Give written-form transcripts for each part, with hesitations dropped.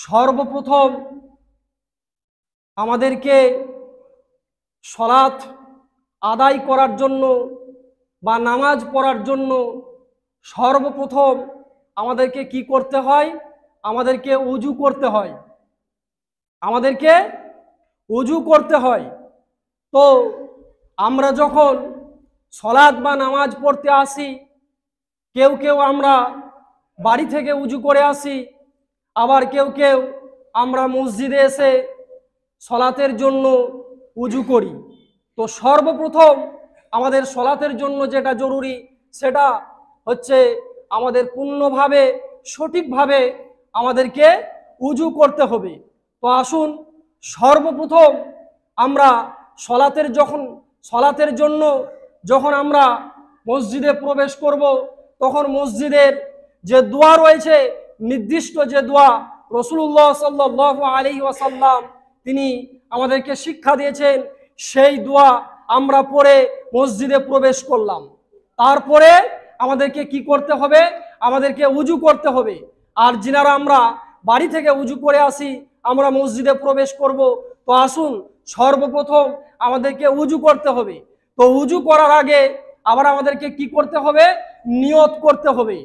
সর্বপ্রথম আমাদেরকে সলাত আদায় করার জন্য বা নামাজ পড়ার জন্য সর্বপ্রথম আমাদেরকে কি করতে হয়? আমাদেরকে ওযু করতে হয়। আমাদেরকে ওযু করতে হয়। তো আমরা যখন সলাত বা নামাজ পড়তে আসি, কেউ কেউ আমরা বাড়ি থেকে ওযু করে আসি, আবার কেউ কেউ আমরা মসজিদে এসে সলাতের জন্য ওযু করি। তো সর্বপ্রথম আমাদের সলাতের জন্য যেটা জরুরি সেটা হচ্ছে আমাদের পূর্ণভাবে সঠিকভাবে আমাদেরকে ওযু করতে হবে। তো আসুন সর্বপ্রথম আমরা সলাতের জন্য যখন আমরা মসজিদে প্রবেশ করব, তখন মসজিদের যে দোয়া রয়েছে, নির্দিষ্ট যে দোয়া রাসূলুল্লাহ সাল্লাল্লাহু আলাইহি ওয়াসাল্লাম তিনি আমাদেরকে শিক্ষা দিয়েছেন, সেই দোয়া আমরা পড়ে মসজিদে প্রবেশ করলাম। তারপরে আমাদেরকে কি করতে হবে? আমাদেরকে ওযু করতে হবে। আর যিনারা আমরা বাড়ি থেকে ওযু করে আসি, আমরা মসজিদে প্রবেশ করব, তো আসুন সর্বপ্রথম আমাদেরকে ওযু করতে হবে। তো ওযু করার আগে আবার আমাদেরকে কি করতে হবে? নিয়ত করতে হবে।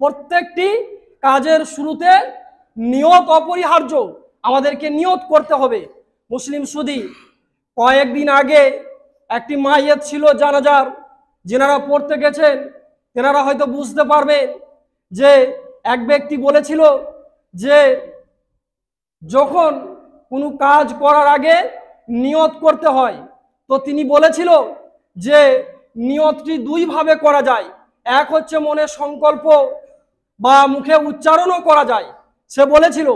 প্রত্যেকটি কাজের শুরুতে নিয়ত অপরিহার্য, আমাদেরকে নিয়ত করতে হবে। মুসলিম সুদী কয়েকদিন আগে একটি মাইয়াত ছিল জানাজার, যেনারা পড়তে গেছেন তেনারা হয়তো বুঝতে পারবেন যে এক ব্যক্তি বলেছিল যে যখন কোনো কাজ করার আগে নিয়ত করতে হয়, তো তিনি বলেছিল যে নিয়তটি দুইভাবে করা যায়। এক হচ্ছে মনে সংকল্প বা মুখে উচ্চারণও করা যায়, সে বলেছিল।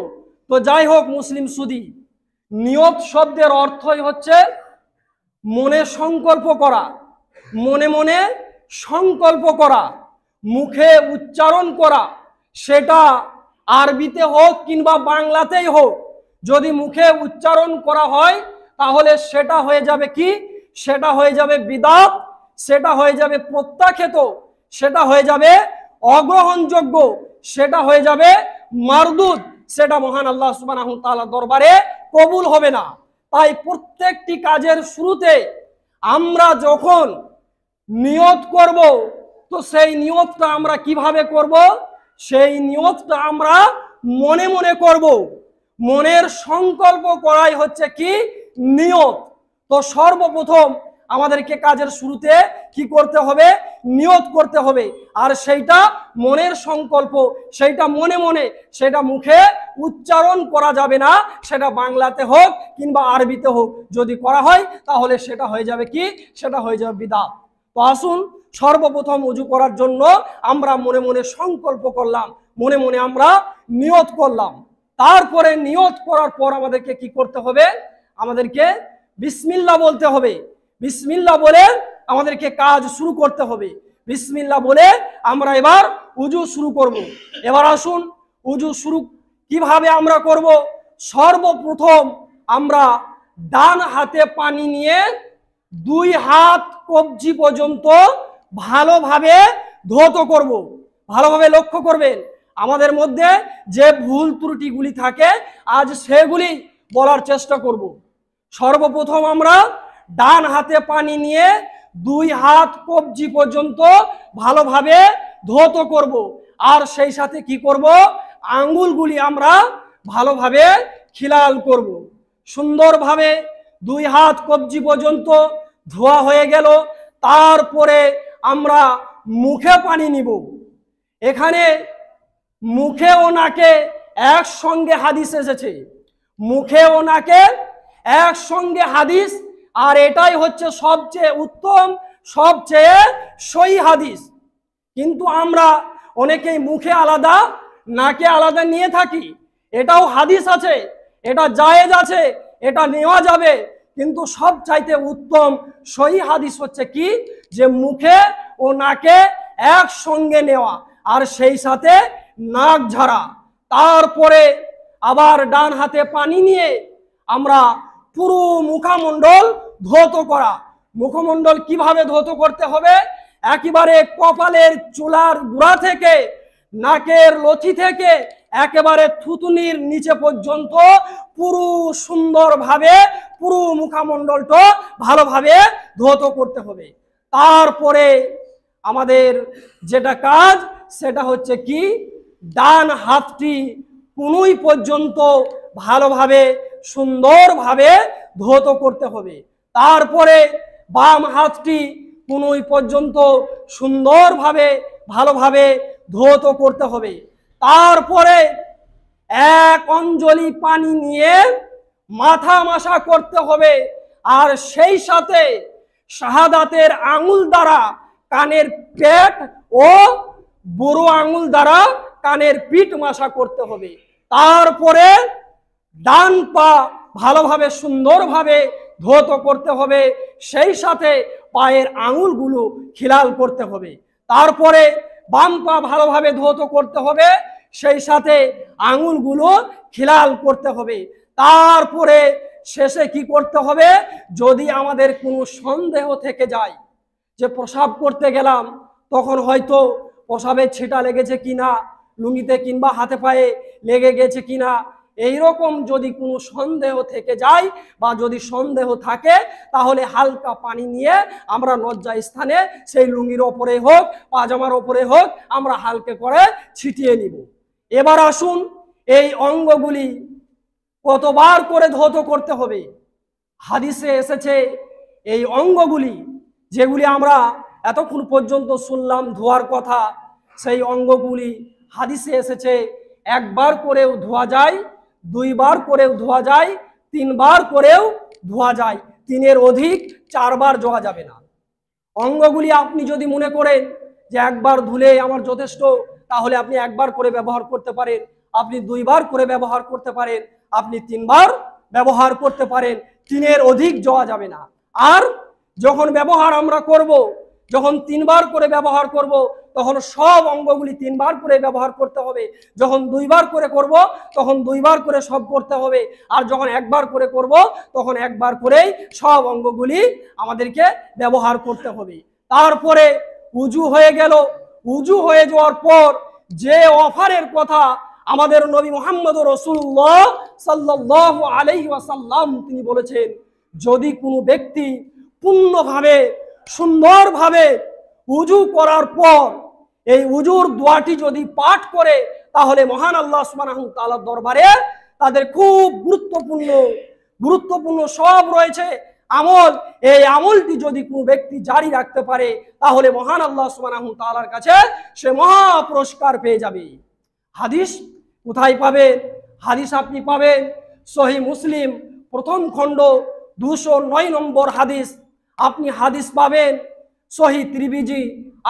তো যাই হোক মুসলিম সুদী, নিয়ত শব্দের অর্থই হচ্ছে মনে সংকল্প করা, মনে মনে সংকল্প করা, মুখে উচ্চারণ করা। সেটা আরবিতে হোক কিংবা বাংলাতেই হোক, যদি মুখে উচ্চারণ করা হয় তাহলে সেটা হয়ে যাবে কি? সেটা হয়ে যাবে বিদআত, সেটা হয়ে যাবে প্রত্যাখ্যাত, সেটা হয়ে যাবে অগ্রহণযোগ্য, সেটা হয়ে যাবে মারদুদ, সেটা মহান আল্লাহ সুবহানাহু ওয়া তাআলার দরবারে কবুল হবে না। তাই প্রত্যেকটি কাজের শুরুতে আমরা যখন নিয়ত করব, তো সেই নিয়তটা আমরা কিভাবে করব? সেই নিয়তটা আমরা মনে মনে করব। মনের সংকল্প করাই হচ্ছে কি? নিয়ত। তো সর্বপ্রথম আমাদেরকে কাজের শুরুতে কি করতে হবে? নিয়ত করতে হবে। আর সেইটা মনের সংকল্প, সেইটা মনে মনে, সেটা মুখে উচ্চারণ করা যাবে না, সেটা বাংলাতে হোক কিংবা আরবিতে হোক। যদি করা হয় তাহলে সেটা হয়ে যাবে কি? সেটা হয়ে যাবে বিদআত। তো আসুন সর্বপ্রথম ওযু করার জন্য আমরা মনে মনে সংকল্প করলাম, মনে মনে আমরা নিয়ত করলাম। তারপরে নিয়ত করার পর আমাদেরকে কি করতে হবে? আমাদেরকে বিসমিল্লাহ বলতে হবে। বিসমিল্লাহ বলে আমাদেরকে কাজ শুরু করতে হবে। বিসমিল্লাহ বলে আমরা এবার ওযু শুরু করব। এবার আসুন ওযু শুরু কিভাবে আমরা করব? সর্বপ্রথম আমরা ডান হাতে পানি নিয়ে 2 হাত কবজি পর্যন্ত ভালোভাবে ধৌত করব। ভালোভাবে লক্ষ্য করবেন, আমাদের মধ্যে যে ভুল ত্রুটিগুলি থাকে আজ সেগুলি বলার চেষ্টা করব। সর্বপ্রথম আমরা ডান হাতে পানি নিয়ে 2 হাত কবজি পর্যন্ত ভালোভাবে ধৌত করব। আর সেই সাথে কি করব? আঙ্গুলগুলি আমরা ভালোভাবে খিলাল করব। সুন্দরভাবে 2 হাত কবজি পর্যন্ত ধোয়া হয়ে গেল। তারপরে আমরা মুখে পানি নিব। এখানে মুখে ও নাকে একসঙ্গে হাদিস এসেছে, মুখে ও নাকে একসঙ্গে হাদিস, আর এটাই হচ্ছে সবচেয়ে উত্তম, সবচেয়ে সহি হাদিস। কিন্তু আমরা অনেকেই মুখে আলাদা নাকে আলাদা নিয়ে থাকি। এটাও হাদিস আছে, এটা জায়েজ আছে, এটা নেওয়া যাবে, কিন্তু সব চাইতে উত্তম সহি হাদিস হচ্ছে কি? যে মুখে ও নাকে একসঙ্গে নেওয়া আর সেই সাথে নাক ঝাড়া। তারপরে আবার ডান হাতে পানি নিয়ে আমরা পুরো মুখমণ্ডল ধৌত করা। মুখমণ্ডল কিভাবে ধৌত করতে হবে? একেবারে কপালের চুলার গোড়া থেকে, নাকের লথি থেকে একেবারে থুতুনির নিচে পর্যন্ত পুরো সুন্দরভাবে পুরো মুখমণ্ডলটা ভালোভাবে ধৌত করতে হবে। তারপরে আমাদের যেটা কাজ সেটা হচ্ছে কি, ডান হাতটি কনুই পর্যন্ত ভালোভাবে সুন্দরভাবে ধৌত করতে হবে। তারপরে বাম হাতটি কনুই পর্যন্ত সুন্দরভাবে ভালোভাবে ধৌত করতে হবে। তারপরে এক অঞ্জলি পানি নিয়ে মাথা মাসা করতে হবে, আর সেই সাথে শাহাদাতের আঙুল দ্বারা কানের পেট ও বুড়ো আঙুল দ্বারা কানের পিঠ মাসা করতে হবে। তারপরে ডান পা ভালোভাবে সুন্দরভাবে ধৌত করতে হবে, সেই সাথে পায়ের আঙুলগুলো খিলাল করতে হবে। তারপরে বাম পা ভালোভাবে ধৌত করতে হবে, সেই সাথে আঙুলগুলো খিলাল করতে হবে। তারপরে শেষে কি করতে হবে, যদি আমাদের কোনো সন্দেহ থেকে যায় যে প্রসাব করতে গেলাম তখন হয়তো প্রসাবের ছিটা লেগেছে কিনা, লুঙ্গিতে কিংবা হাতে পায়ে লেগে গেছে কিনা, এইরকম যদি কোনো সন্দেহ থেকে যায় বা যদি সন্দেহ থাকে, তাহলে হালকা পানি নিয়ে আমরা লজ্জা স্থানে সেই লুঙ্গির ওপরে হোক পাজামার ওপরে হোক আমরা হালকা করে ছিটিয়ে নিব। এবার আসুন এই অঙ্গগুলি কতবার করে ধৌত করতে হবে। হাদিসে এসেছে এই অঙ্গগুলি যেগুলি আমরা এতক্ষণ পর্যন্ত শুনলাম ধোয়ার কথা, সেই অঙ্গগুলি হাদিসে এসেছে একবার করেও ধোয়া যায়, দুইবার করেও ধোয়া যায়, তিনবার করেও ধোয়া যায়, তিনের অধিক চারবার ধোয়া যাবে না। অঙ্গগুলি আপনি যদি মনে করেন যে একবার ধুলে আমার যথেষ্ট, তাহলে আপনি একবার করে ব্যবহার করতে পারেন, আপনি দুইবার করে ব্যবহার করতে পারেন, আপনি তিনবার ব্যবহার করতে পারেন, তিনের অধিক ধোয়া যাবে না। আর যখন ব্যবহার আমরা করব, যখন তিনবার করে ব্যবহার করব, তখন সব অঙ্গগুলি তিনবার করে ব্যবহার করতে হবে। যখন দুইবার করে করব তখন দুইবার করে সব করতে হবে। আর যখন একবার করে করব তখন একবার করেই সব অঙ্গগুলি আমাদেরকে ব্যবহার করতে হবে। তারপরে উজু হয়ে গেল। উজু হয়ে যাওয়ার পর যে অফারের কথা আমাদের নবী মুহাম্মদ রাসূলুল্লাহ সাল্লাল্লাহু আলাইহি ওয়াসাল্লাম তিনি বলেছেন, যদি কোনো ব্যক্তি পূর্ণভাবে সুন্দরভাবে উজু করার পর এই উজুর দোয়াটি যদি পাঠ করে, তাহলে মহান আল্লাহ সুবহানাহু ওয়া তাআলার দরবারে তাদের খুব গুরুত্বপূর্ণ সব রয়েছে আমল। এই আমলটি যদি কোনো ব্যক্তি জারি রাখতে পারে, তাহলে মহান আল্লাহ সুবহানাহু ওয়া তাআলার কাছে সে মহা পুরস্কার পেয়ে যাবে। হাদিস কোথায় পাবেন? হাদিস আপনি পাবেন সহিহ মুসলিম প্রথম খণ্ড 209 নম্বর হাদিস। আপনি হাদিস পাবেন সহিহ তিরমিজি,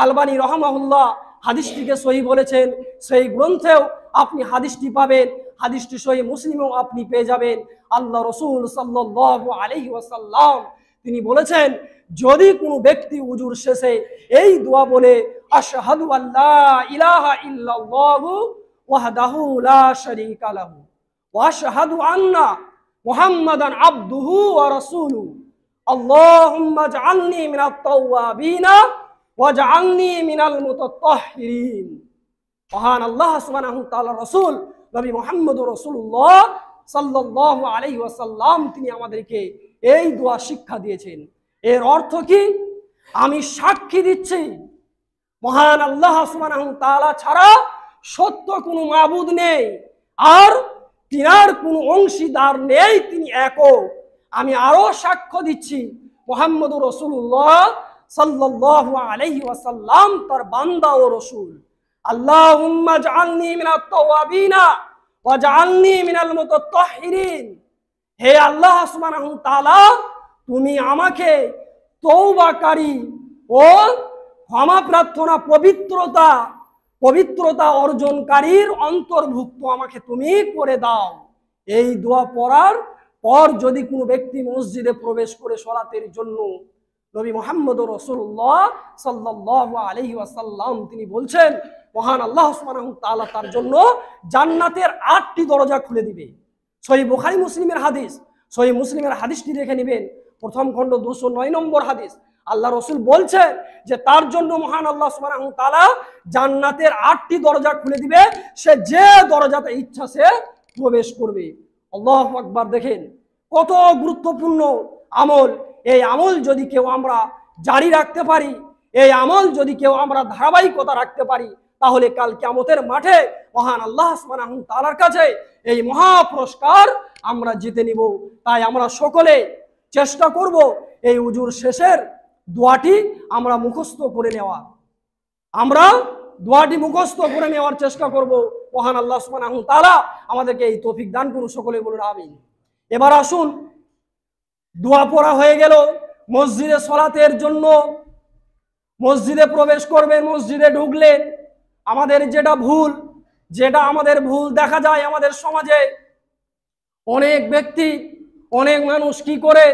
আলবানী রাহমাহুল্লাহ হাদিসটিকে সহিহ বলেছেন, সেই গ্রন্থেও আপনি হাদিসটি পাবেন। হাদিসটি সহিহ মুসলিমেও আপনি পেয়ে যাবেন। আল্লাহ রাসূল সাল্লাল্লাহু আলাইহি ওয়াসাল্লাম তিনি বলেছেন, যদি কোনো ব্যক্তি উজুর শেষে এই দোয়া বলে, আশহাদু আল্লা ইলাহা ইল্লাল্লাহু ওয়াহদাহু লা শারীকা লাহু ওয়া আশহাদু আন্না মুহাম্মাদান আবদুহু ওয়া রাসূলুহু, আল্লাহুম্মা ইজআলনি মিনাত তাওয়াবিনা ওয়াজআলনি মিনাল মুতাত্তাহিরিন। মহান আল্লাহ সুবহানাহু ওয়া তাআলা রাসূল নবী মুহাম্মদুর রাসূলুল্লাহ সাল্লাল্লাহু আলাইহি ওয়াসাল্লাম তিনি আমাদেরকে এই দোয়া শিক্ষা দিয়েছেন। এর অর্থ কি? আমি সাক্ষী দিচ্ছি মহান আল্লাহ সুবহানাহু ওয়া তাআলা ছাড়া সত্য কোনো মাবুদ নেই, আর তিনার কোনো অংশীদার নেই, তিনি একক। আমি আরো সাক্ষ্য দিচ্ছি মুহাম্মদুর রাসূলুল্লাহ সাল্লাল্লাহু আলাইহি ওয়াসাল্লাম তার বান্দা ও রাসূল। আল্লাহুম্মা ইজআলনি মিনাত তাওয়াবিনা ওয়াজআলনি মিনাল মুতাত্তাহিরিন। হে আল্লাহ সুবহানাহু ওয়া তাআলা, তুমি আমাকে তওবাকারী ও ক্ষমা প্রার্থনা পবিত্রতা অর্জনকারীর অন্তর্ভুক্ত আমাকে তুমি করে দাও। এই দোয়া পড়ার পর যদি কোনো ব্যক্তি মসজিদে প্রবেশ করে সালাতের জন্য, নবী মুহাম্মদ রাসূলুল্লাহ সাল্লাল্লাহু আলাইহি ওয়াসাল্লাম তিনি বলছেন, মহান আল্লাহ সুবহানাহু ওয়া তাআলা তার জন্য জান্নাতের 8টি দরজা খুলে দিবে। সহিহ বুখারী মুসলিমের হাদিস। সহিহ মুসলিমের হাদিসটি দেখে নেবেন, প্রথম খণ্ড 209 নম্বর হাদিস। আল্লাহ রসুল বলছেন যে তার জন্য মহান আল্লাহ সুবহানাহু ওয়া তাআলা জান্নাতের 8টি দরজা খুলে দিবে, সে যে দরজাতে ইচ্ছা সে প্রবেশ করবে। আল্লাহু আকবার। দেখেন কত গুরুত্বপূর্ণ আমল। এই আমল যদি কেউ আমরা জারি রাখতে পারি, এই আমল যদি কেউ আমরা ধারাবাহিকতা রাখতে পারি, তাহলে কাল কিয়ামতের মাঠে মহান আল্লাহ সুবহানাহু ওয়া তাআলার কাছে এই মহা পুরস্কার আমরা জিতে নিব। তাই আমরা সকলে চেষ্টা করব এই উজুর শেষের দোয়াটি আমরা মুখস্থ করে নেওয়া, আমরা দোয়াটি মুখস্থ করে নেওয়ার চেষ্টা করব। মহান আল্লাহ সুবহানাহু ওয়া তাআলা আমাদেরকে এই তৌফিক দান করুন। সকলে বলুন আমিন। এবার আসুন, দোয়া পড়া হয়ে গেল। মসজিদে সলাতের জন্য মসজিদে প্রবেশ করবেন, মসজিদে ঢুকলেন, আমাদের যেটা আমাদের ভুল দেখা যায় আমাদের সমাজে, অনেক ব্যক্তি অনেক মানুষ কি করে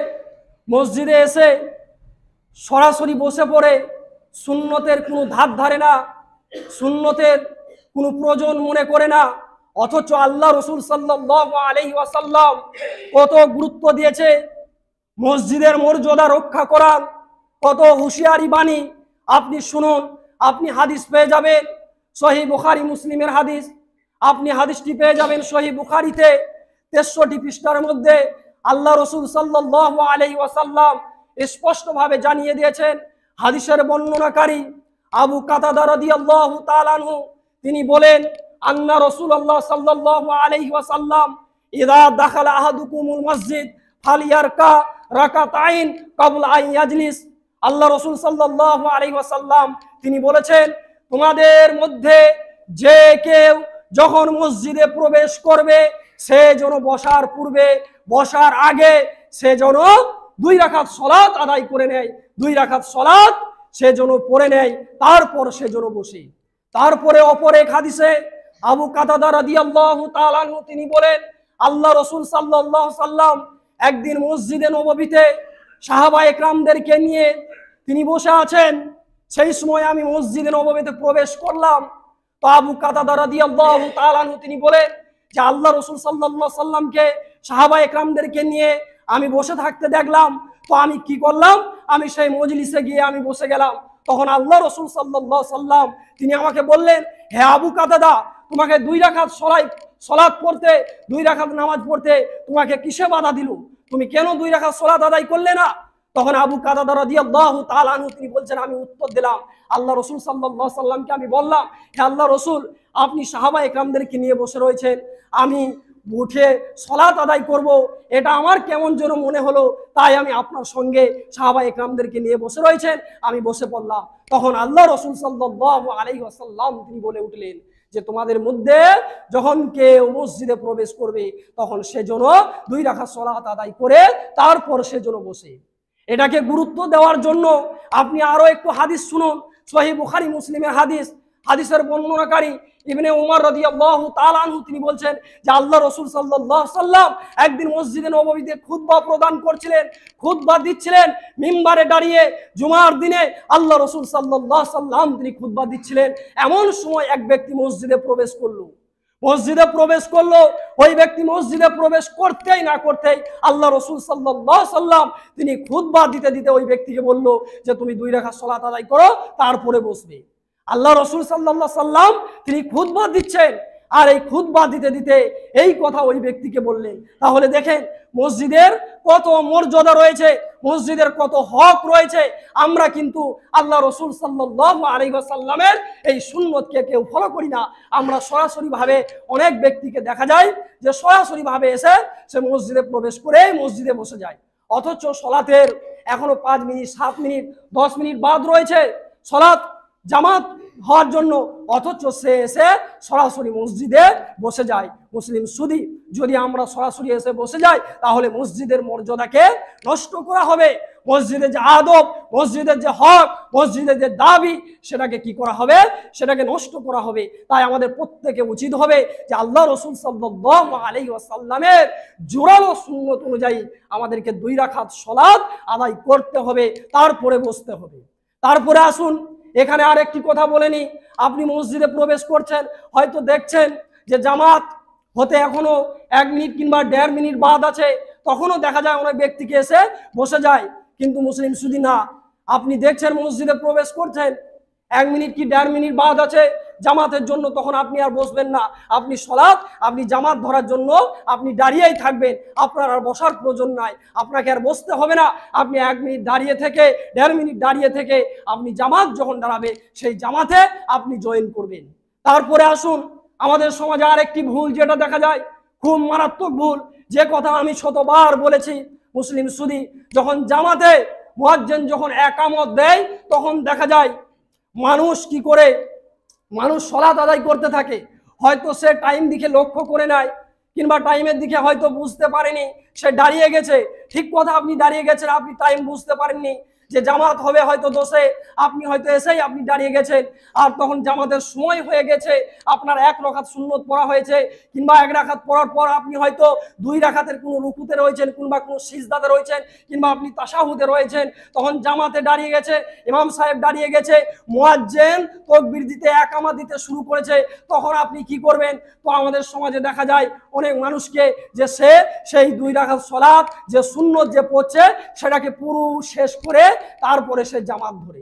মসজিদে এসে সরাসরি বসে পড়ে, সুন্নতের কোনো ধার ধারে না, সুন্নতের কোনো প্রয়োজন মনে করে না। অথচ আল্লাহ রসুল সাল্লাল্লাহু আলাইহি ওয়াসাল্লাম কত গুরুত্ব দিয়েছে মসজিদের মর্যাদা রক্ষা করার, কত হুঁশিয়ারি বাণী। আপনি শুনুন, আপনি হাদিস পেয়ে যাবেন সহিহ বুখারী মুসলিমের হাদিস, আপনি হাদিসটি পেয়ে যাবেন সহিহ বুখারীতে 63 পৃষ্ঠার মধ্যে। আল্লাহ রসুল সাল্লাল্লাহু আলাইহি ওয়াসাল্লাম স্পষ্টভাবে জানিয়ে দিয়েছেন। হাদিসের বর্ণনাকারী আবু কাতাদা রাদিয়াল্লাহু তাআলা আনহু তিনি বলেন, আন্না রাসূলুল্লাহ সাল্লাল্লাহু আলাইহি ওয়াসাল্লাম ইযা দাখালা আহাদুকুমুল মসজিদ ফালিয়ারকা রাকাতাইন ক্বাবলা আন ইয়াজলিস। আল্লাহ রাসূল সাল্লাল্লাহু আলাইহি ওয়াসাল্লাম তিনি বলেছেন, তোমাদের মধ্যে যে কেউ যখন মসজিদে প্রবেশ করবে সে যেন বসার পূর্বে, বসার আগে সে যেন 2 রাকাত সালাত আদায় করে নেয়, 2 রাকাত সালাত সে যেন পড়ে নেয়, তারপর সে যেন বসে। তারপরে অপর এক হাদিসে আবু কাতাদা রাদিয়াল্লাহু তাআলা আনহু তিনি বলেন, আল্লাহ রাসূল সাল্লাল্লাহু আলাইহি ওয়াসাল্লাম একদিন মসজিদে নববীতে সাহাবায়ে কেরামদেরকে নিয়ে তিনি বসে আছেন। সেই সময় আমি মসজিদে নববীতে প্রবেশ করলাম। তো আবু কাতাদা রাদিয়াল্লাহু তাআলা আনহু তিনি বলেন যে আল্লাহ রাসূল সাল্লাল্লাহু আলাইহি ওয়াসাল্লামকে সাহাবায়ে কেরামদেরকে নিয়ে আমি বসে থাকতে দেখলাম। তো আমি কি করলাম, আমি সেই মজলিসে গিয়ে আমি বসে গেলাম। তখন আল্লাহ রাসূল সাল্লাল্লাহু আলাইহি ওয়াসাল্লাম তিনি আমাকে বললেন, হে আবু কাতাদা, তোমাকে 2 রাকাত সালাত পড়তে, 2 রাকাত নামাজ পড়তে তোমাকে কিসে বাধা দিল? তুমি কেন 2 রাকাত সালাত আদায় করলে না? তখন আবু কাতাদা রাদিয়াল্লাহু তাআলা আনহু তিনি বলছেন, আমি উত্তর দিলাম, আল্লাহ রাসূল সাল্লাল্লাহু আলাইহি ওয়াসাল্লামকে আমি বললাম, হে আল্লাহ রাসূল, আপনি সাহাবায়ে কেরামদেরকে নিয়ে বসে রয়েছেন, আমি উঠে সালাত আদায় করব, এটা আমার কেমন যেন মনে হলো, তাই আমি আপনার সঙ্গে সাহাবায়ে কেরামদেরকে নিয়ে বসে রয়েছেন, আমি বসে পড়লাম। তখন আল্লাহ রাসূল সাল্লাল্লাহু আলাইহি ওয়াসাল্লাম তিনি বলে উঠলেন যে তোমাদের মধ্যে যখন কেউ মসজিদে প্রবেশ করবে তখন সে যেন 2 রাকাত সালাত আদায় করে তারপর সে যেন বসে। এটাকে গুরুত্ব দেওয়ার জন্য আপনি আরো একটু হাদিস শুনুন, সহিহ বুখারী মুসলিমের হাদিস। হাদিসের বর্ণনাকারী ইবনে উমর রাদিয়াল্লাহু তাআলা আনহু তিনি বলছেন যে আল্লাহ রাসূল সাল্লাল্লাহু আলাইহি ওয়াসাল্লাম একদিন মসজিদে নববীতে খুতবা প্রদান করছিলেন, খুতবা দিচ্ছিলেন মিম্বারে দাঁড়িয়ে। জুমার দিনে আল্লাহ রাসূল সাল্লাল্লাহু আলাইহি ওয়াসাল্লাম তিনি খুতবা দিচ্ছিলেন। এমন সময় এক ব্যক্তি মসজিদে প্রবেশ করলো। ওই ব্যক্তি মসজিদে প্রবেশ করতেই না করতেই আল্লাহ রাসূল সাল্লাল্লাহু আলাইহি ওয়াসাল্লাম তিনি খুতবা দিতে দিতে ওই ব্যক্তিকে বলল যে তুমি 2 রাকাত সালাত আদায় করো, তারপরে বসবে। আল্লাহ রাসূল সাল্লাল্লাহু আলাইহি ওয়াসাল্লাম তিনি খুতবা দিচ্ছেন, আর এই খুতবা দিতে দিতে এই কথা ওই ব্যক্তিকে বললেন। তাহলে দেখেন মসজিদের কত মর্যাদা রয়েছে, মসজিদের কত হক রয়েছে। আমরা কিন্তু আল্লাহ রাসূল সাল্লাল্লাহু আলাইহি ওয়াসাল্লামের এই সুন্নতকে কেউ ফলো করি না। আমরা সরাসরি ভাবে অনেক ব্যক্তিকে দেখা যায় যে সরাসরি ভাবে এসে সে মসজিদে প্রবেশ করে মসজিদে বসে যায়, অথচ সলাতের এখনো 5 মিনিট 7 মিনিট 10 মিনিট বাদ রয়েছে সলাত জামাত হওয়ার জন্য, অথচ সে এসে সরাসরি মসজিদে বসে যায়। মুসলিম সুদি যদি আমরা সরাসরি এসে বসে যাই তাহলে মসজিদের মর্যাদাকে নষ্ট করা হবে, মসজিদের যে আদব, মসজিদের যে হক, মসজিদের যে দাবি সেটাকে কি করা হবে, সেটাকে নষ্ট করা হবে। তাই আমাদের প্রত্যেকে উচিত হবে যে আল্লাহ রাসূল সাল্লাল্লাহু আলাইহি ওয়াসাল্লামের জোরালো সুন্নত অনুযায়ী আমাদেরকে 2 রাকাত সালাত আদায় করতে হবে, তারপরে বসতে হবে। তারপরে আসুন এখানে আরেকটি কথা বলে নি। আপনি মসজিদে প্রবেশ করছেন, হয়তো দেখছেন যে জামাত হতে এখনো 1 মিনিট কিংবা 1.5 মিনিট বাদ আছে, তখনও দেখা যায় অনেক ব্যক্তিকে এসে বসে যায়। কিন্তু মুসলিম সুদি না, আপনি দেখছেন মসজিদে প্রবেশ করছেন, 1 মিনিট কি 1.5 মিনিট বাদ আছে জামাতের জন্য, তখন আপনি আর বসবেন না, আপনি সালাত, আপনি জামাত ধরার জন্য আপনি দাঁড়িয়েই থাকবেন, আপনার আর বসার প্রয়োজন নাই, আপনাকে আর বসতে হবে না। আপনি 1 মিনিট দাঁড়িয়ে থেকে 1.5 মিনিট দাঁড়িয়ে থেকে আপনি জামাত যখন দাঁড়াবে সেই জামাতে আপনি জয়েন করবেন। তারপরে আসুন, আমাদের সমাজে আরেকটি ভুল যেটা দেখা যায়, খুব মারাত্মক ভুল, যে কথা আমি শতবার বলেছি, মুসলিম সুদি যখন জামাতে মুয়াজ্জিন যখন একামত দেয় তখন দেখা যায় মানুষ কি করে, মানুষ সালাত আদায় করতে থাকে, হয়তো সে টাইম দিকে লক্ষ্য করে নেয় কিংবা টাইমের দিকে হয়তো বুঝতে পারেনি, সে দাঁড়িয়ে গেছে। ঠিক কথা, আপনি দাঁড়িয়ে গেছেন, আপনি টাইম বুঝতে পারেননি যে জামাত হবে হয়তো 10-এ, আপনি হয়তো এসেই আপনি দাঁড়িয়ে গেছেন, আর তখন জামাতের সময় হয়ে গেছে, আপনার 1 রাকাত সুন্নত পড়া হয়েছে, কিংবা 1 রাকাত পড়ার পর আপনি হয়তো 2 রাকাতের কোনো রুকুতে রয়েছেন, কিংবা কোনো সিজদাতে রয়েছেন, কিংবা আপনি তাশাহুদে রয়েছেন, তখন জামাতে দাঁড়িয়ে গেছে, ইমাম সাহেব দাঁড়িয়ে গেছে, মুয়াজ্জিন তাকবীর দিতে একামত দিতে শুরু করেছে, তখন আপনি কি করবেন? তো আমাদের সমাজে দেখা যায় অনেক মানুষকে যে সেই 2 রাকাত সালাত যে সুন্নত যে পড়ছে সেটাকে পুরো শেষ করে তারপরে সে জামাত ধরে।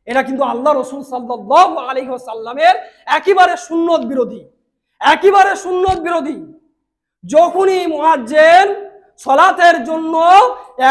এটা কিন্তু আল্লাহ রাসূল সাল্লাল্লাহু আলাইহি ওয়াসাল্লামের একেবারে সুন্নত বিরোধী, একেবারে সুন্নত বিরোধী। যখনই মুয়াজ্জিন সালাতের জন্য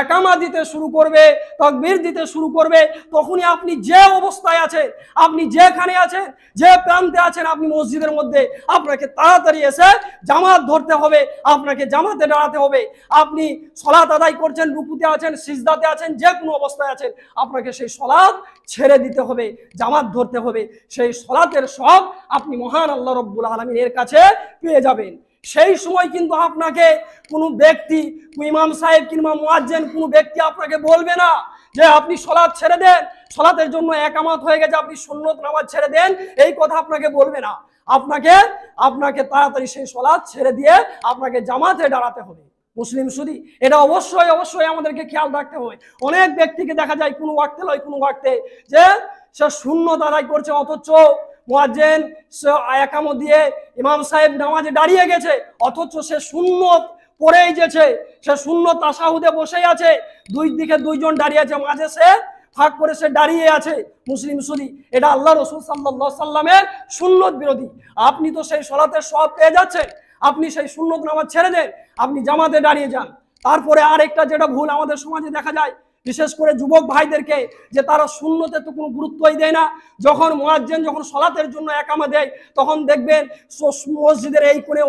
একামত দিতে শুরু করবে, তাকবীর দিতে শুরু করবে, তখনই আপনি যে অবস্থায় আছেন, আপনি যেখানে আছেন, যে প্রান্তে আছেন, আপনি মসজিদের মধ্যে, আপনাকে তাড়াতাড়ি এসে জামাত ধরতে হবে, আপনাকে জামাতে দাঁড়াতে হবে। আপনি সালাত আদায় করছেন, রুকুতে আছেন, সিজদাতে আছেন, যে কোনো অবস্থায় আছেন, আপনাকে সেই সালাত ছেড়ে দিতে হবে, জামাত ধরতে হবে। সেই সালাতের সব আপনি মহান আল্লাহ রাব্বুল আলামিনের কাছে পেয়ে যাবেন। সেই সময় কিন্তু আপনাকে কোনো ব্যক্তি, ইমাম সাহেব কিংবা মুয়াজ্জিন কোনো ব্যক্তি আপনাকে বলবে না যে আপনি সালাত ছেড়ে দেন, সালাতের জন্য একামত হয়ে গেছে, আপনি সুন্নত নামাজ ছেড়ে দেন, এই কথা আপনাকে বলবে না। আপনাকে তাড়াতাড়ি সেই সালাত ছেড়ে দিয়ে আপনাকে জামাতে দাঁড়াতে হবে। মুসলিম সুদি, এটা অবশ্যই অবশ্যই আমাদেরকে খেয়াল রাখতে হবে। অনেক ব্যক্তিকে দেখা যায় কোনো ওয়াক্তে লয় কোনো ওয়াক্তে যে সে সুন্নত আদায় করছে, অথচ মুয়াজ্জিন একামত দিয়ে ইমাম সাহেব নামাজে দাঁড়িয়ে গেছে, অথচ সে সুন্নত পড়েই গেছে, সে সুন্নত তাশাহুদে বসেই আছে, 2 দিকে 2 জন দাঁড়িয়ে আছে, মাঝে সে ফাঁক করে সে দাঁড়িয়ে আছে। মুসলিম সুদি, এটা আল্লাহ রাসূল সাল্লাল্লাহু আলাইহি সাল্লামের সুন্নত বিরোধী। আপনি তো সেই সালাতের সওয়াব পেয়ে যাচ্ছেন, আপনি সেই সুন্নত নামাজ ছেড়ে দেন, আপনি জামাতে দাঁড়িয়ে যান। তারপরে আরেকটা যেটা ভুল আমাদের সমাজে দেখা যায়, বিশেষ করে যুবক ভাইদেরকে, যে তারা সুন্নতে তো কোনো গুরুত্বই দেয় না। যখন মুয়াজ্জিন যখন সালাতের জন্য একামত দেয়, তখন দেখবেন মসজিদের এই কোণে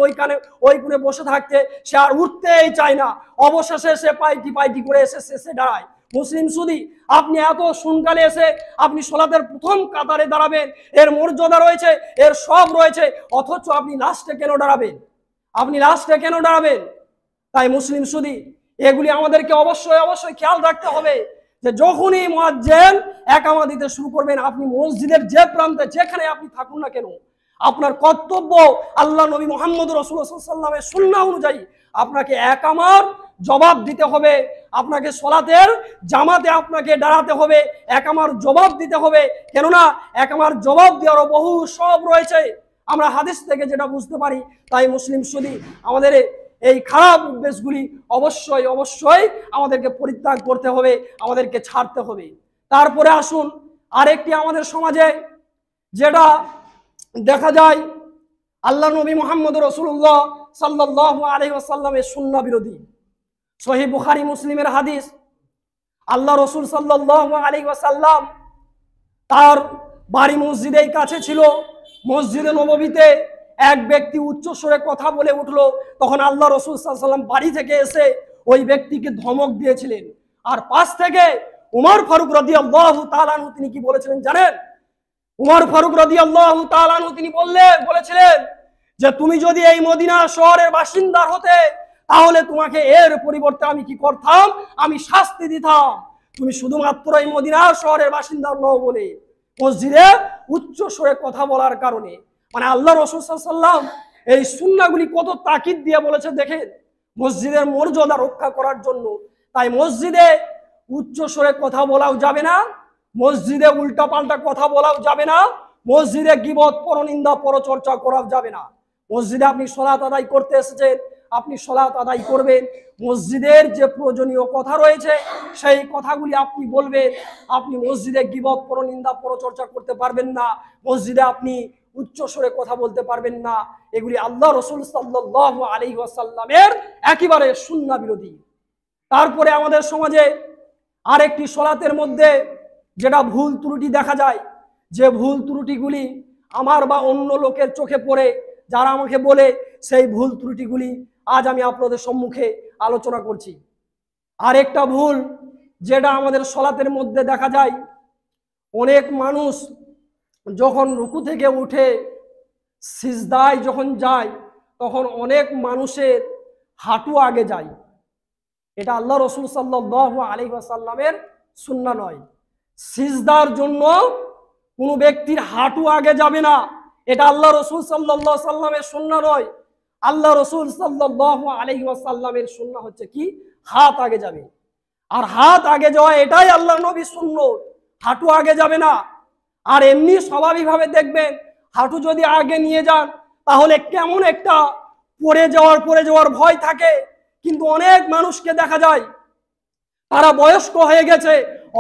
ওই কোণে বসে থাকতে সে আর উঠতেই চায় না, অবশেষে সে পাইটি করে এসে শেষে দাঁড়ায়। মুসলিম সুদি, আপনি এত সুনকালে এসে আপনি সালাতের প্রথম কাতারে দাঁড়াবেন, এর মর্যাদা রয়েছে, এর সব রয়েছে, অথচ আপনি লাস্টে কেন দাঁড়াবেন? আপনি লাস্টে কেন দাঁড়াবেন? তাই মুসলিম সুদি, এগুলি আমাদেরকে অবশ্যই অবশ্যই খেয়াল রাখতে হবে যে যখনই মুয়াজ্জিন একামত দিতে শুরু করবেন, আপনি মসজিদের যে প্রান্তে যেখানে আপনি থাকুন না কেন, আপনার কর্তব্য আল্লাহ নবী মুহাম্মদ রাসূলুল্লাহ সাল্লাল্লাহু আলাইহি ওয়াসাল্লামের সুন্নাহ অনুযায়ী আপনাকে একামত জবাব দিতে হবে, আপনাকে সালাতের জামাতে আপনাকে দাঁড়াতে হবে, একামত জবাব দিতে হবে। কেননা একামত জবাব দেওয়ারও বহু সব রয়েছে, আমরা হাদিস থেকে যেটা বুঝতে পারি। তাই মুসলিম সুদি, আমাদের এই খারাপ অভ্যাসগুলি অবশ্যই অবশ্যই আমাদেরকে পরিত্যাগ করতে হবে, আমাদেরকে ছাড়তে হবে। তারপরে আসুন আরেকটি আমাদের সমাজে যেটা দেখা যায়, আল্লাহ নবী মুহাম্মদ রাসূলুল্লাহ সাল্লাল্লাহু আলাইহি ওয়াসাল্লামের সুন্নাহ বিরোধী। সহিহ বুখারী মুসলিমের হাদিস, আল্লাহ রাসূল সাল্লাল্লাহু আলাইহি ওয়াসাল্লাম তার বাড়ি মসজিদের কাছে ছিল, মসজিদে নববীতে এক ব্যক্তি উচ্চ স্বরে কথা বলে উঠলো, তখন আল্লাহ রাসূল সাল্লাল্লাহু আলাইহি ওয়াসাল্লাম বাড়ি থেকে এসে ওই ব্যক্তিকে ধমক দিয়েছিলেন। আর পাশ থেকে উমর ফারুক রাদিয়াল্লাহু তাআলা আনহু তিনি কি বলেছিলেন জানেন? উমর ফারুক রাদিয়াল্লাহু তাআলা আনহু তিনি বলেছিলেন যে তুমি যদি এই মদিনা শহরের বাসিন্দা হতে, তাহলে তোমাকে এর পরিবর্তে আমি কি করতাম? আমি শাস্তি দিতাম। তুমি শুধুমাত্র এই মদিনা শহরের বাসিন্দা নও বলে মসজিদে উচ্চ স্বরে কথা বলার কারণে। মানে আল্লাহ রাসূল সাল্লাল্লাহু আলাইহি ওয়াসাল্লাম এই সুন্নাহগুলি কত তাকিদ দিয়ে বলেছে দেখেন, মসজিদের মর্যাদা রক্ষা করার জন্য। তাই মসজিদে উচ্চ স্বরে কথা বলাও যাবে না, মসজিদে উল্টাপাল্টা কথা বলাও যাবে না, মসজিদে গীবত পরনিন্দা পরচর্চা করাও যাবে না। মসজিদে আপনি সালাত আদায় করতে এসেছেন, আপনি সালাত আদায় করবেন। মসজিদের যে প্রয়োজনীয় কথা রয়েছে সেই কথাগুলি আপনি বলবেন। আপনি মসজিদে গীবত, পরনিন্দা, পরচর্চা করতে পারবেন না। মসজিদে আপনি উচ্চ স্বরে কথা বলতে পারবেন না। এগুলি আল্লাহ রাসূল সাল্লাল্লাহু আলাইহি ওয়াসাল্লামের একেবারে সুন্নাহ বিরোধী। তারপরে আমাদের সমাজে আরেকটি সালাতের মধ্যে যেটা ভুল ত্রুটি দেখা যায়, যে ভুল ত্রুটিগুলি আমার বা অন্য লোকের চোখে পড়ে, যারা আমাকে বলে, সেই ভুল ত্রুটিগুলি আজ আমি আপনাদের সম্মুখে আলোচনা করছি। আরেকটা ভুল যেটা আমাদের সালাতের মধ্যে দেখা যায়, অনেক মানুষ যখন রুকু থেকে উঠে সিজদায় যখন যায় তখন অনেক মানুষের হাঁটু আগে যায়। এটা আল্লাহ রাসূল সাল্লাল্লাহু আলাইহি ওয়াসাল্লামের সুন্নাহ নয়। সিজদার জন্য কোনো ব্যক্তির হাঁটু আগে যাবে না, এটা আল্লাহ রাসূল সাল্লাল্লাহু আলাইহি ওয়াসাল্লামের সুন্নাহ নয়। আল্লাহ রাসূল সাল্লাল্লাহু আলাইহি ওয়াসাল্লামের সুন্নাহ হচ্ছে কি, হাত আগে যাবে। আর হাত আগে যাওয়া এটাই আল্লাহ নবীর সুন্নাহ, হাঁটু আগে যাবে না। আর এমনি স্বাভাবিকভাবে দেখবেন হাঁটু যদি আগে নিয়ে যান তাহলে কেমন একটা পড়ে যাওয়ার ভয় থাকে। কিন্তু অনেক মানুষকে দেখা যায় তারা বয়স্ক হয়ে গেছে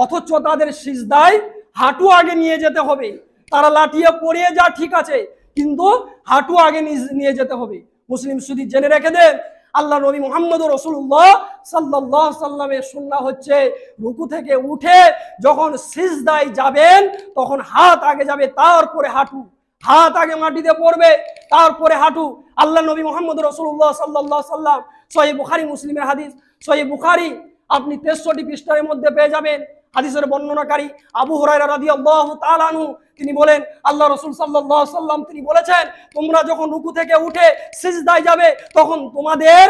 অথচ তাদের সিজদায় হাঁটু আগে নিয়ে যেতে হবে। তারা লাঠিয়ে পড়িয়ে যা ঠিক আছে, কিন্তু হাঁটু আগে নিয়ে যেতে হবে। মুসলিম শুধু জেনে রেখে দেন, আল্লাহ নবী মুহাম্মদ রাসূলুল্লাহ সাল্লাল্লাহু আলাইহি ওয়াসাল্লামের সুন্নাহ হচ্ছে রুকু থেকে উঠে যখন সিজদায় যাবেন তখন হাত আগে যাবে, তারপরে হাঁটু। হাত আগে মাটিতে পড়বে, তারপরে হাঁটু। আল্লাহ নবী মুহাম্মদ রাসূলুল্লাহ সাল্লাল্লাহু আলাইহি ওয়াসাল্লাম, সহিহ বুখারী মুসলিমের হাদিস, সহিহ বুখারী আপনি 63 পৃষ্ঠার মধ্যে পেয়ে যাবেন। হাদিসের বর্ণনাকারী আবু হুরায়রা রাদিয়াল্লাহু তাআলা আনহু তিনি বলেন, আল্লাহ রাসূল সাল্লাল্লাহু আলাইহি ওয়াসাল্লাম তিনি বলেছেন, তোমরা যখন রুকু থেকে উঠে সিজদায় যাবে তখন তোমাদের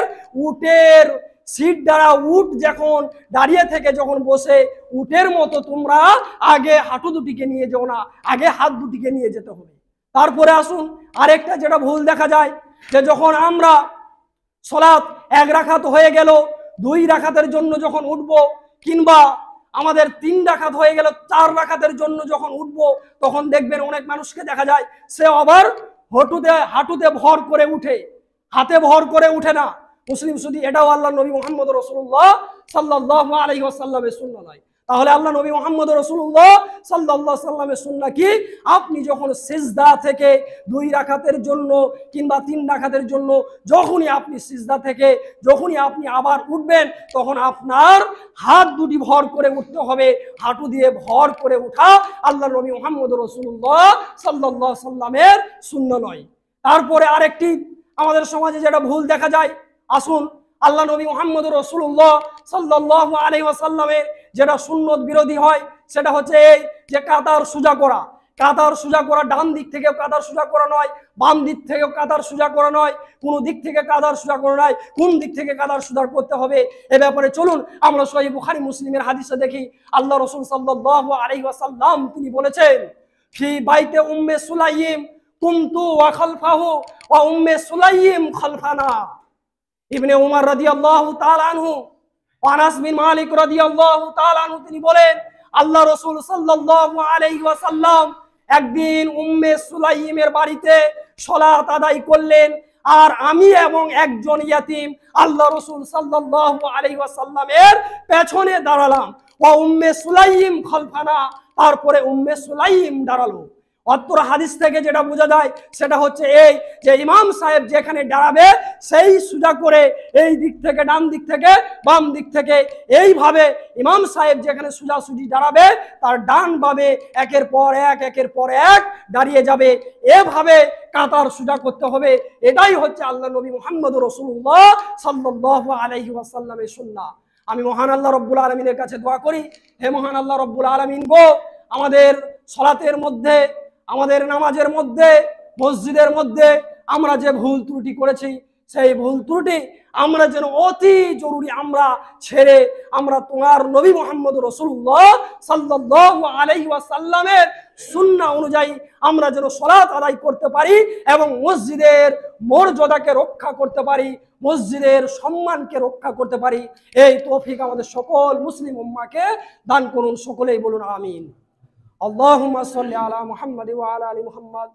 উটের সিট দ্বারা উট যখন দাঁড়িয়ে থেকে যখন বসে উটের মতো তোমরা আগে হাঁটু দুটিকে নিয়ে যাও না, আগে হাত দুটিকে নিয়ে যেতে হবে। তারপরে আসুন আরেকটা যেটা ভুল দেখা যায়, যে যখন আমরা সালাত এক রাকাত হয়ে গেল, 2 রাকাতের জন্য যখন উঠবো, কিংবা আমাদের 3 রাকাত হয়ে গেল 4 রাকাতের জন্য যখন উঠবো, তখন দেখবেন অনেক মানুষকে দেখা যায় সে আবার হাঁটুতে ভর করে উঠে, হাতে ভর করে উঠে না। মুসলিম শুধু এটাও আল্লাহ নবী মুহাম্মদ রাসূলুল্লাহ সাল্লাল্লাহু আলাইহি ওয়াসাল্লামের সুন্নাহ নয়। তাহলে আল্লাহ নবী মুহাম্মদ রাসূলুল্লাহ সাল্লাল্লাহু আলাইহি ওয়াসাল্লামের সুন্নাহ কি, আপনি যখন সিজদা থেকে 2 রাকাতের জন্য কিংবা 3 রাকাতের জন্য যখনই আপনি সিজদা থেকে যখনই আপনি আবার উঠবেন তখন আপনার হাত দুটি ভর করে উঠতে হবে। হাঁটু দিয়ে ভর করে উঠা আল্লাহ নবী মুহাম্মদ রাসূলুল্লাহ সাল্লাল্লাহু আলাইহি ওয়াসাল্লামের সুন্নাহ নয়। তারপরে আরেকটি আমাদের সমাজে যেটা ভুল দেখা যায়, আসুন আল্লাহ নবী মুহাম্মদ রাসূলুল্লাহ সাল্লাল্লাহু আলাইহি ওয়াসাল্লামের যেটা সুন্নত বিরোধী হয় সেটা হচ্ছে এই যে কাতার সোজা করা। কাতার সোজা করা ডান দিক থেকে কাতার সোজা করা নয়, বাম দিক থেকে কাতার সোজা করা নয়, কোন দিক থেকে কাতার সোজা করা নয়, কোন দিক থেকে কাতার সোজা করতে হবে এ ব্যাপারে চলুন আমরা সহিহ বুখারী মুসলিমের হাদিসে দেখি। আল্লাহ রাসূল সাল্লাল্লাহু আলাইহি ওয়াসাল্লাম তিনি বলেছেন, ফি বাইতে উম্মে সুলাইম কুনতু ওয়া খালফাহু ওয়া উম্মে সুলাইম খালফানা। ইবনে উমর রাদিয়াল্লাহু তাআলা আনহু, আনাস বিন মালিক রাদিয়াল্লাহু তাআলা আনহু তিনি বলেন, আল্লাহ রাসূল সাল্লাল্লাহু আলাইহি ওয়াসাল্লাম একদিন উম্মে সুলাইমের বাড়িতে সালাত আদায় করলেন, আর আমি এবং একজন ইয়াতীম আল্লাহ রাসূল সাল্লাল্লাহু আলাইহি ওয়াসাল্লামের পেছনে দাঁড়ালাম। ওয়া উম্মে সুলাইম খালফানা, তারপরে উম্মে সুলাইম দাঁড়ালো। অত্র হাদিস থেকে যেটা বোঝা যায় সেটা হচ্ছে এই যে ইমাম সাহেব যেখানে দাঁড়াবে সেই সোজা করে এই দিক থেকে ডান দিক থেকে বাম দিক থেকে এইভাবে ইমাম সাহেব যেখানে সোজাসুজি দাঁড়াবে তার ডান বামে একের পর এক দাঁড়িয়ে যাবে। এভাবে কাতার সোজা করতে হবে। এটাই হচ্ছে আল্লাহ নবী মুহাম্মদ রাসূলুল্লাহ সাল্লাল্লাহু আলাইহি ওয়াসাল্লামের সুন্নাহ। আমি মহান আল্লাহ রব্বুল আলামিনের কাছে দোয়া করি, হে মহান আল্লাহ রব্বুল আলামিন গো, আমাদের সালাতের মধ্যে, আমাদের নামাজের মধ্যে, মসজিদের মধ্যে আমরা যে ভুল ত্রুটি করেছি সেই ভুল ত্রুটি আমরা যেন অতি জরুরি আমরা ছেড়ে আমরা তোমার নবী মুহাম্মদ রাসূলুল্লাহ সাল্লাল্লাহু আলাইহি ওয়াসাল্লামের সুন্নাহ অনুযায়ী আমরা যেন সালাত আদায় করতে পারি এবং মসজিদের মর্যাদাকে রক্ষা করতে পারি, মসজিদের সম্মানকে রক্ষা করতে পারি। এই তৌফিক আমাদের সকল মুসলিম উম্মাহকে দান করুন। সকলেই বলুন আমিন। আল্লাহুম্মা সাল্লি আলা মুহাম্মাদ ওয়া আলা আলি মুহাম্মাদ